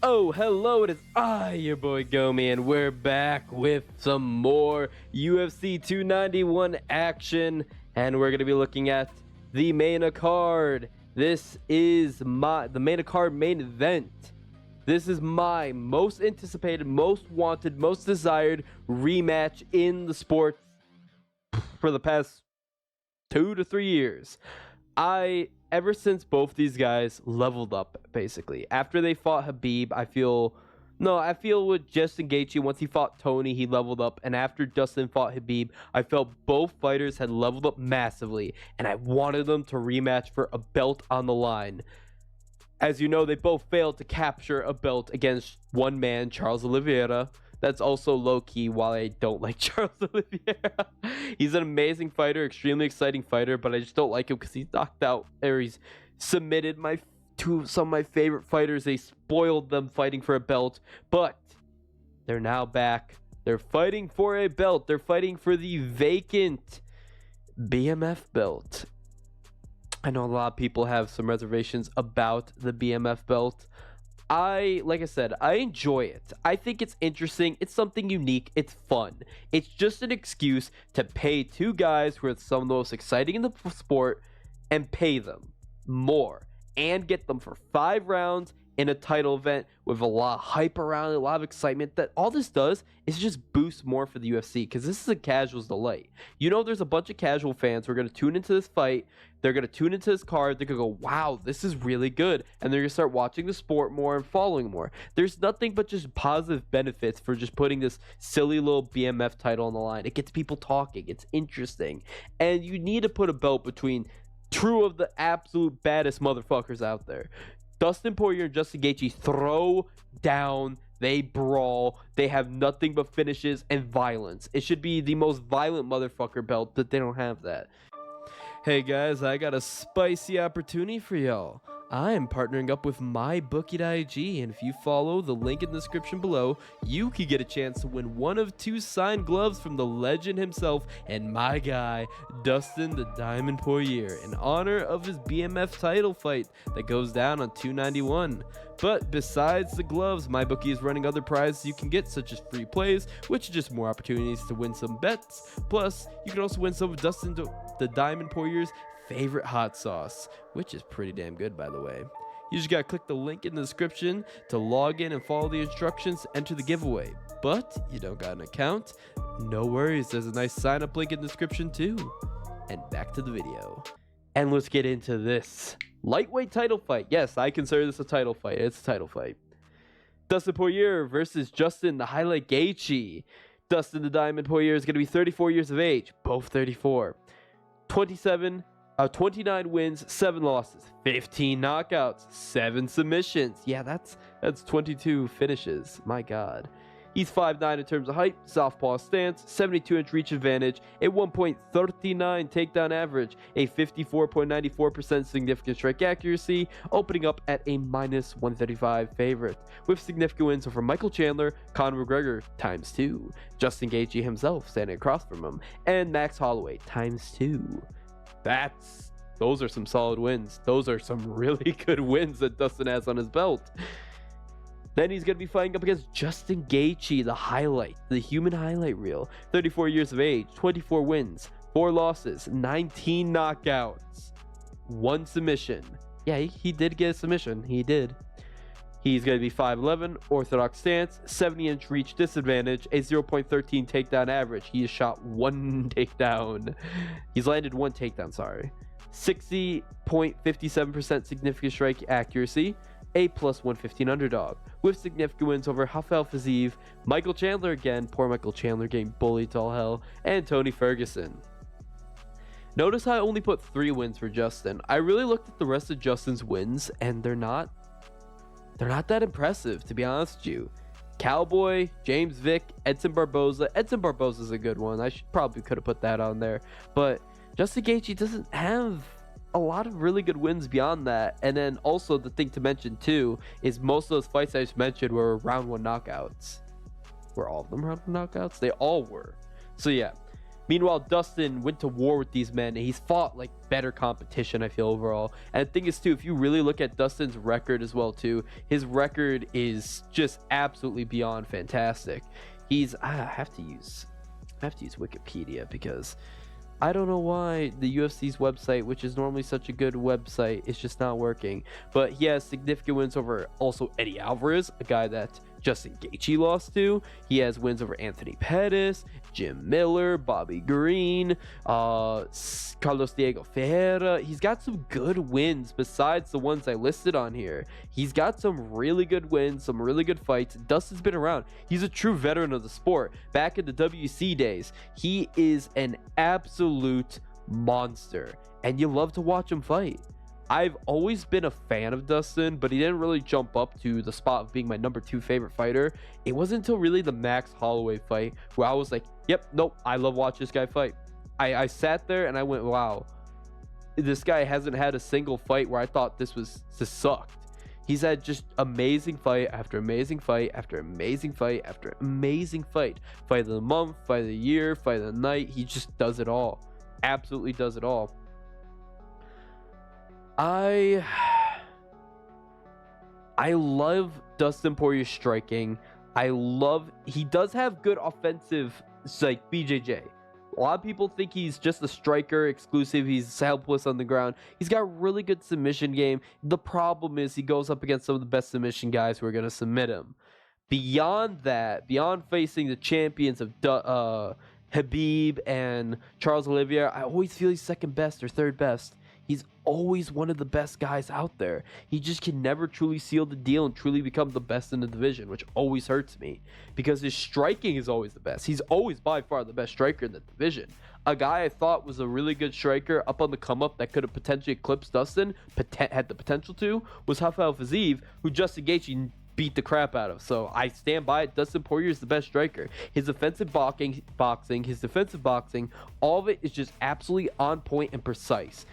Oh, hello, it is I, your boy Gomi, and we're back with some more UFC 291 action, and we're going to be looking at the main card. This is the main card main event. This is my most anticipated, most wanted, most desired rematch in the sport for the past 2 to 3 years. Ever since both these guys leveled up, basically. After they fought Khabib, I feel with Justin Gaethje, once he fought Tony, he leveled up. And after Dustin fought Khabib, I felt both fighters had leveled up massively. And I wanted them to rematch for a belt on the line. As you know, they both failed to capture a belt against one man, Charles Oliveira. That's also low-key why I don't like Charles Oliveira. He's an amazing fighter, extremely exciting fighter, but I just don't like him because he's knocked out, or he's submitted some of my favorite fighters. They spoiled them fighting for a belt, but they're now back. They're fighting for a belt. They're fighting for the vacant BMF belt. I know a lot of people have some reservations about the BMF belt. Like I said, I enjoy it. I think it's interesting. It's something unique. It's fun. It's just an excuse to pay two guys who are some of the most exciting in the sport and pay them more and get them for 5 rounds in a title event with a lot of hype around it, a lot of excitement. That all this does is just boost more for the UFC, because this is a casual's delight. You know, there's a bunch of casual fans who are going to tune into this fight. They're going to tune into this card. They're going to go, wow, this is really good. And they're going to start watching the sport more and following more. There's nothing but just positive benefits for just putting this silly little BMF title on the line. It gets people talking. It's interesting. And you need to put a belt between two of the absolute baddest motherfuckers out there. Dustin Porier and Justin Gaethje throw down, they brawl, they have nothing but finishes and violence. It should be the most violent motherfucker belt, but they don't have that. Hey guys, I got a spicy opportunity for y'all. I am partnering up with MyBookie.ag, and if you follow the link in the description below, you could get a chance to win one of 2 signed gloves from the legend himself and my guy, Dustin the Diamond Porier, in honor of his BMF title fight that goes down on 291. But besides the gloves, MyBookie is running other prizes you can get, such as free plays, which are just more opportunities to win some bets. Plus, you can also win some of Dustin the Diamond Porier's favorite hot sauce, which is pretty damn good, by the way. You just gotta click the link in the description to log in and follow the instructions to enter the giveaway. But you don't got an account? No worries, there's a nice sign up link in the description too. And back to the video. And let's get into this lightweight title fight. Yes, I consider this a title fight. It's a title fight. Dustin Porier versus Justin the Highlight Gaethje. Dustin the Diamond Porier is gonna be 34 years of age, both 34. 29 wins, 7 losses, 15 knockouts, 7 submissions. Yeah, that's 22 finishes. My God. He's 5'9" in terms of height, southpaw stance, 72-inch reach advantage, a 1.39 takedown average, a 54.94% significant strike accuracy, opening up at a -135 favorite, with significant wins over Michael Chandler, Conor McGregor ×2, Justin Gaethje himself standing across from him, and Max Holloway ×2. Those are some solid wins. Those are some really good wins that Dustin has on his belt. Then he's going to be fighting up against Justin Gaethje, the highlight, the human highlight reel. 34 years of age, 24 wins, 4 losses, 19 knockouts, 1 submission. Yeah, he did get a submission. He did. He's going to be 5'11", orthodox stance, 70-inch reach disadvantage, a 0.13 takedown average. He has shot 1 takedown. He's landed 1 takedown, sorry. 60.57% significant strike accuracy, a +115 underdog, with significant wins over Rafael Fiziev, Michael Chandler again, poor Michael Chandler getting bullied to all hell, and Tony Ferguson. Notice how I only put 3 wins for Justin. I really looked at the rest of Justin's wins, and they're not that impressive, to be honest with you. Cowboy, James Vick, Edson Barboza. Edson Barboza is a good one. I probably could have put that on there. But Justin Gaethje doesn't have a lot of really good wins beyond that. And then also the thing to mention too is most of those fights I just mentioned were round 1 knockouts. Were all of them round 1 knockouts? They all were. So yeah, Meanwhile, Dustin went to war with these men, and he's fought like better competition, I feel, overall. And the thing is too, if you really look at Dustin's record as well too, his record is just absolutely beyond fantastic. He's I have to use Wikipedia, because I don't know why the UFC's website, which is normally such a good website, is just not working. But he has significant wins over also Eddie Alvarez, a guy that Justin Gaethje lost to. He has wins over Anthony Pettis, Jim Miller, Bobby Green, Carlos Diego Ferreira. He's got some good wins besides the ones I listed on here. He's got some really good wins, some really good fights. Dustin's been around. He's a true veteran of the sport. Back in the WC days, he is an absolute monster, and you love to watch him fight. I've always been a fan of Dustin, but he didn't really jump up to the spot of being my number 2 favorite fighter. It wasn't until really the Max Holloway fight where I was like, yep, nope, I love watching this guy fight. I sat there and I went, wow, this guy hasn't had a single fight where I thought this sucked. He's had just amazing fight after amazing fight after amazing fight after amazing fight. Fight of the month, fight of the year, fight of the night. He just does it all. Absolutely does it all. I love Dustin Poirier's striking. He does have good offensive, like BJJ. A lot of people think he's just a striker exclusive. He's helpless on the ground. He's got really good submission game. The problem is he goes up against some of the best submission guys who are going to submit him. Beyond that, beyond facing the champions of Khabib and Charles Oliveira, I always feel he's second best or third best. He's always one of the best guys out there. He just can never truly seal the deal and truly become the best in the division, which always hurts me because his striking is always the best. He's always by far the best striker in the division. A guy I thought was a really good striker up on the come up that could have potentially eclipsed Dustin, had the potential to, was Rafael Fiziev, who Justin Gaethje beat the crap out of. So I stand by it. Dustin Poirier is the best striker. His offensive boxing, his defensive boxing, all of it is just absolutely on point and precise.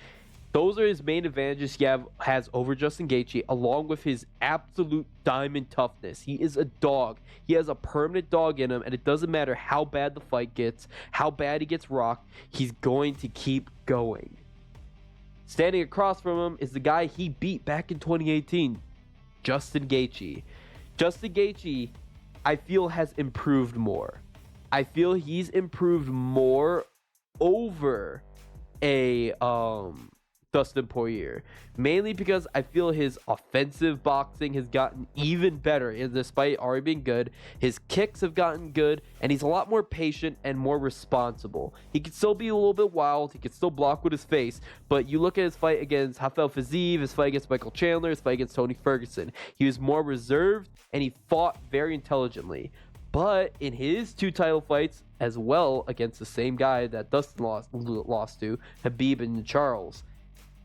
Those are his main advantages he has over Justin Gaethje, along with his absolute diamond toughness. He is a dog. He has a permanent dog in him, and it doesn't matter how bad the fight gets, how bad he gets rocked, he's going to keep going. Standing across from him is the guy he beat back in 2018, Justin Gaethje. Justin Gaethje, I feel, has improved more. I feel he's improved more over a Dustin Poirier, mainly because I feel his offensive boxing has gotten even better, despite already being good. His kicks have gotten good, and he's a lot more patient and more responsible. He can still be a little bit wild, he can still block with his face, but you look at his fight against Rafael Fiziev, his fight against Michael Chandler, his fight against Tony Ferguson, he was more reserved and he fought very intelligently. But in his 2 title fights as well against the same guy that Dustin lost to, Khabib and Charles,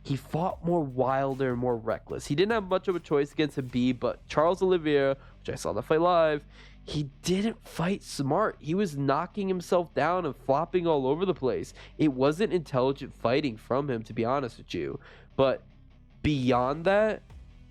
he fought more wilder and more reckless. He didn't have much of a choice against Khabib, but Charles Oliveira, which I saw that fight live, he didn't fight smart. He was knocking himself down and flopping all over the place. It wasn't intelligent fighting from him, to be honest with you. But beyond that,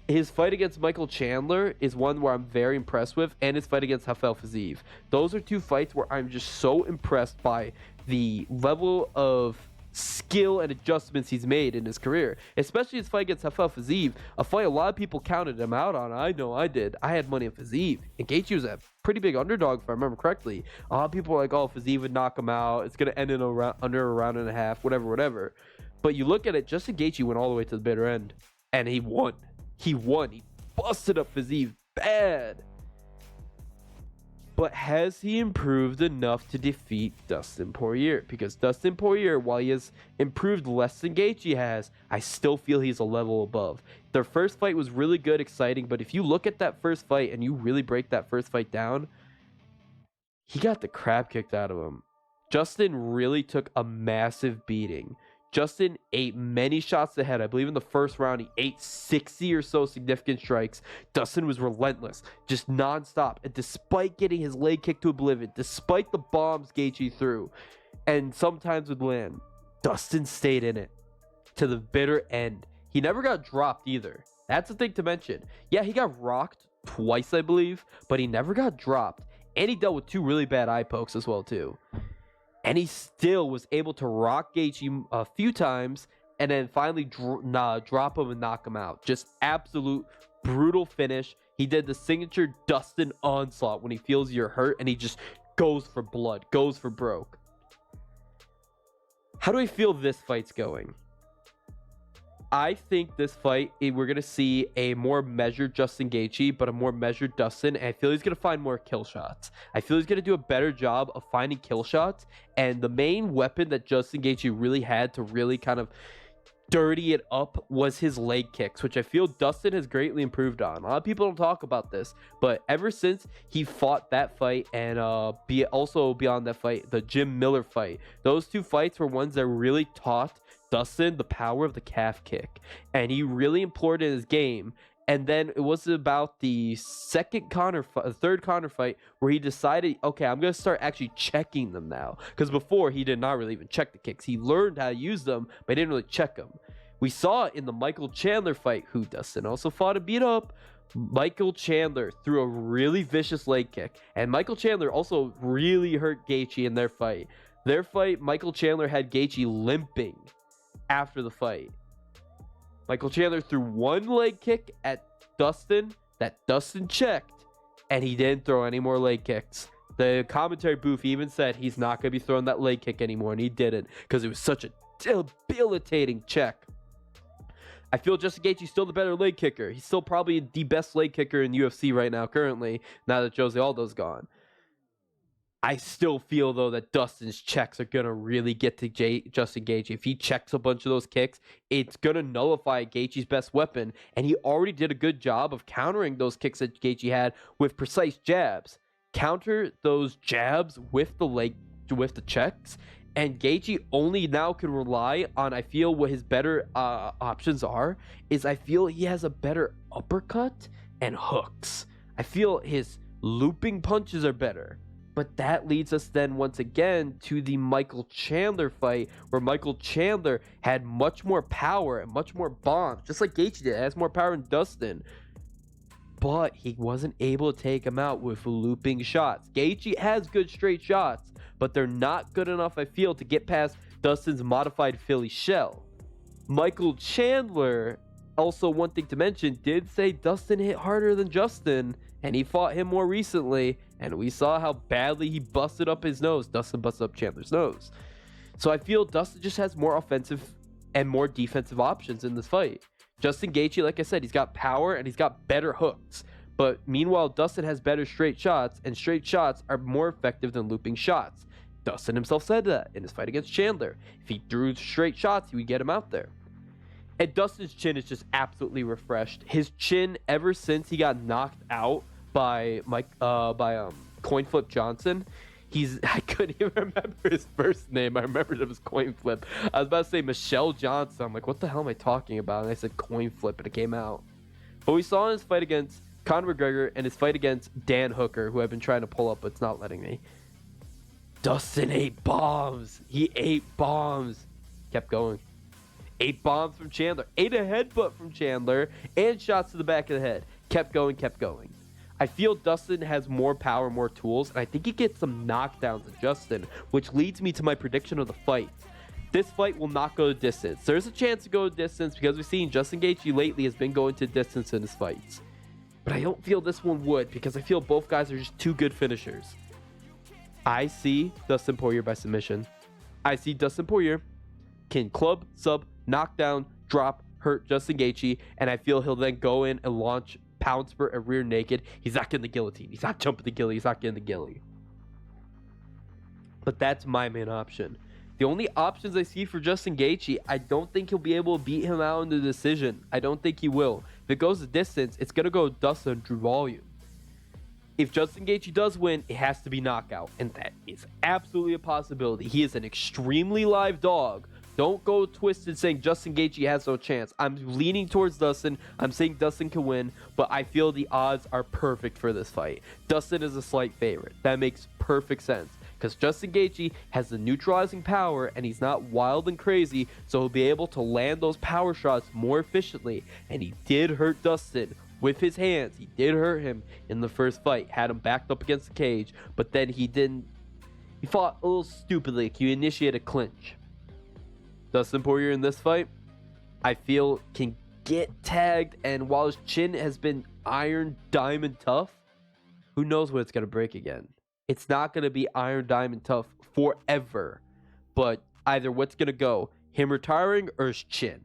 his fight against Michael Chandler is one where I'm very impressed with, and his fight against Rafael Fiziev. Those are 2 fights where I'm just so impressed by the level of skill and adjustments he's made in his career, especially his fight against Rafael Fiziev, a fight a lot of people counted him out on. I know I did. I had money on Fiziev, and Gaethje was a pretty big underdog if I remember correctly. A lot of people were like, oh, Fiziev would knock him out, it's going to end in under a round and a half, whatever. But you look at it, Justin Gaethje went all the way to the bitter end, and he won. He busted up Fiziev bad. But has he improved enough to defeat Dustin Poirier? Because Dustin Poirier, while he has improved less than Gaethje has, I still feel he's a level above. Their first fight was really good, exciting, but if you look at that first fight and you really break that first fight down, he got the crap kicked out of him. Justin really took a massive beating. Justin ate many shots to the head. I believe in the first round, he ate 60 or so significant strikes. Dustin was relentless, just nonstop. And despite getting his leg kicked to oblivion, despite the bombs Gaethje threw, and sometimes would land, Dustin stayed in it to the bitter end. He never got dropped either. That's the thing to mention. Yeah, he got rocked twice, I believe, but he never got dropped. And he dealt with 2 really bad eye pokes as well, too. and he still was able to rock Gaethje a few times and then finally drop him and knock him out. Just absolute brutal finish. He did the signature Dustin onslaught when he feels you're hurt and he just goes for blood, goes for broke. How do I feel this fight's going? I think this fight, we're going to see a more measured Justin Gaethje, but a more measured Dustin. And I feel he's going to find more kill shots. I feel he's going to do a better job of finding kill shots. And the main weapon that Justin Gaethje really had to really kind of dirty it up was his leg kicks, which I feel Dustin has greatly improved on. A lot of people don't talk about this, but ever since he fought that fight and also beyond that fight, the Jim Miller fight, those two fights were ones that really taught Dustin the power of the calf kick, and he really employed it in his game. And then it was about the third Conor fight where he decided, okay, I'm going to start actually checking them now. Because before, he did not really even check the kicks. He learned how to use them, but he didn't really check them. We saw it in the Michael Chandler fight, who Dustin also fought and beat up. Michael Chandler threw a really vicious leg kick. And Michael Chandler also really hurt Gaethje in their fight. Their fight, Michael Chandler had Gaethje limping after the fight. Michael Chandler threw one leg kick at Dustin that Dustin checked, and he didn't throw any more leg kicks. The commentary booth even said he's not going to be throwing that leg kick anymore, and he didn't because it was such a debilitating check. I feel Justin Gaethje's still the better leg kicker. He's still probably the best leg kicker in UFC right now, currently, now that Jose Aldo's gone. I still feel, though, that Dustin's checks are going to really get to Justin Gaethje. If he checks a bunch of those kicks, it's going to nullify Gaethje's best weapon. And he already did a good job of countering those kicks that Gaethje had with precise jabs. Counter those jabs with the checks. And Gaethje only now can rely on, I feel, what his better options are, is I feel he has a better uppercut and hooks. I feel his looping punches are better. But that leads us then once again to the Michael Chandler fight, where Michael Chandler had much more power and much more bombs, just like Gaethje did. Has more power than Dustin, but he wasn't able to take him out with looping shots. Gaethje has good straight shots, but they're not good enough, I feel, to get past Dustin's modified Philly shell. Michael Chandler, also one thing to mention, did say Dustin hit harder than Justin, and he fought him more recently, and we saw how badly he busted up his nose. Dustin busted up Chandler's nose. So I feel Dustin just has more offensive and more defensive options in this fight. Justin Gaethje, like I said, he's got power and he's got better hooks. But meanwhile, Dustin has better straight shots, and straight shots are more effective than looping shots. Dustin himself said that in his fight against Chandler. If he threw straight shots, he would get him out there. And Dustin's chin is just absolutely refreshed. His chin, ever since he got knocked out by Coin Flip Johnson, I couldn't even remember his first name. I remembered it was Coin Flip. I was about to say Michelle Johnson. I'm like, what the hell am I talking about? And I said Coin Flip, and it came out. But we saw in his fight against Conor McGregor and his fight against Dan Hooker, who I've been trying to pull up, but it's not letting me. Dustin ate bombs. He ate bombs. Kept going. 8 bombs from Chandler. 8 a headbutt from Chandler. And shots to the back of the head. Kept going, kept going. I feel Dustin has more power, more tools, and I think he gets some knockdowns of Justin, which leads me to my prediction of the fight. This fight will not go to distance. There's a chance to go to distance because we've seen Justin Gaethje lately has been going to distance in his fights. But I don't feel this one would, because I feel both guys are just too good finishers. I see Dustin Porier by submission. I see Dustin Porier can club, sub, knockdown, drop, hurt Justin Gaethje, and I feel he'll then go in and launch pound spurt and rear naked. He's not getting the guillotine. He's not jumping the gilly. He's not getting the gilly. But that's my main option. The only options I see for Justin Gaethje, I don't think he'll be able to beat him out in the decision. I don't think he will. If it goes the distance, it's going to go Dustin through volume. If Justin Gaethje does win, it has to be knockout, and that is absolutely a possibility. He is an extremely live dog. Don't go twisted saying Justin Gaethje has no chance. I'm leaning towards Dustin. I'm saying Dustin can win, but I feel the odds are perfect for this fight. Dustin is a slight favorite. That makes perfect sense because Justin Gaethje has the neutralizing power and he's not wild and crazy, so he'll be able to land those power shots more efficiently. And he did hurt Dustin with his hands. He did hurt him in the first fight, had him backed up against the cage, but then he didn't He fought a little stupidly. Like, you initiate a clinch. Dustin Porier in this fight, I feel, can get tagged, and while his chin has been iron diamond tough, who knows when it's going to break again. It's not going to be iron diamond tough forever, but either what's going to go, him retiring or his chin.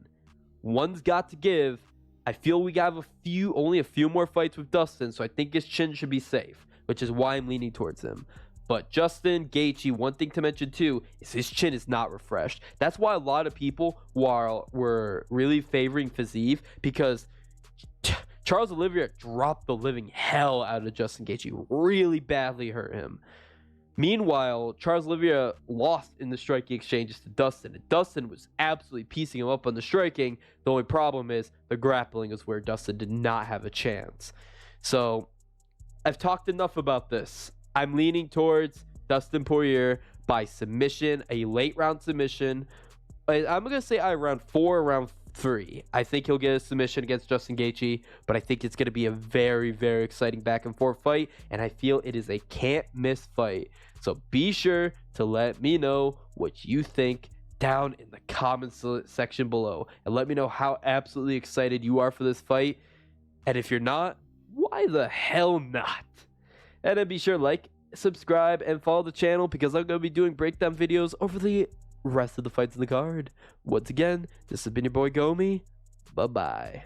One's got to give. I feel we have only a few more fights with Dustin, so I think his chin should be safe, which is why I'm leaning towards him. But Justin Gaethje, one thing to mention too is his chin is not refreshed. That's why a lot of people were really favoring Fiziev, because Charles Oliveira dropped the living hell out of Justin Gaethje, really badly hurt him. Meanwhile, Charles Oliveira lost in the striking exchanges to Dustin, and Dustin was absolutely piecing him up on the striking. The only problem is the grappling is where Dustin did not have a chance. So I've talked enough about this. I'm leaning towards Dustin Porier by submission, a late round submission. I'm going to say round 4 or round 3. I think he'll get a submission against Justin Gaethje, but I think it's going to be a very, very exciting back and forth fight, and I feel it is a can't miss fight. So be sure to let me know what you think down in the comments section below, and let me know how absolutely excited you are for this fight. And if you're not, why the hell not? And then be sure to like, subscribe, and follow the channel, because I'm going to be doing breakdown videos over the rest of the fights in the card. Once again, this has been your boy Gomi. Bye-bye.